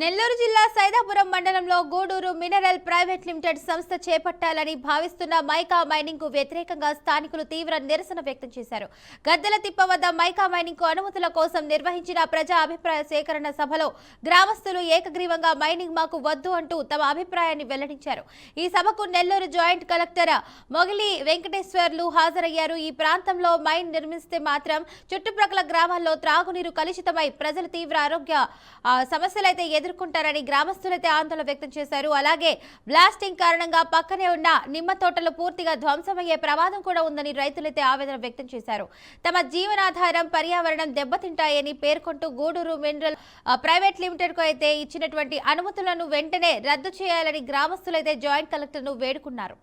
నెల్లూరు జిల్లా సైదాపురం మండలంలో Gudur mineral private limited సంస్థ చేపట్టాలని భావిస్తున్న మైకా మైనింగ్ కు వ్యతిరేకంగా స్థానికులు తీవ్ర నిరసన వ్యక్తం చేశారు. గద్దెల తిప్ప వద్ద మైకా మైనింగ్ కు అనుమతుల కోసం నిర్వహించిన ప్రజా అభిప్రాయ సేకరణ సభలో గ్రామస్తులు ఏకగ్రీవంగా మైనింగ్ మాకు వద్దు అంటూ తమ అభిప్రాయాన్ని వెల్లడించారు. ఈ సభకు నెల్లూరు జాయింట్ కలెక్టర్ మొగిలి వెంకటేశ్వర్లు హాజరయ్యారు. ఈ ప్రాంతంలో మైన్ నిర్మిస్తే మాత్రం చుట్టుప్రక్కల గ్రామాల్లో త్రాగునీరు కలుషితమై ప్రజలు తీవ్ర ఆరోగ్య సమస్యలైతే ఎదుర్కొంటారని గ్రామస్తులైతే ఆందోళన వ్యక్తం చేశారు. అలాగే బ్లాస్టింగ్ కారణంగా పక్కనే ఉన్న నిమ్మ తోటలు పూర్తిగా ధ్వంసమయ్యే ప్రమాదం కూడా ఉందని రైతులైతే ఆవేదన వ్యక్తం చేశారు. తమ జీవనాధారం పర్యావరణం దెబ్బతింటాయని పేర్కొంటూ గూడూరు మినరల్ ప్రైవేట్ లిమిటెడ్ కు అయితే ఇచ్చినటువంటి అనుమతులను వెంటనే రద్దు చేయాలని గ్రామస్తులైతే జాయింట్ కలెక్టర్ను వేడుకున్నారు.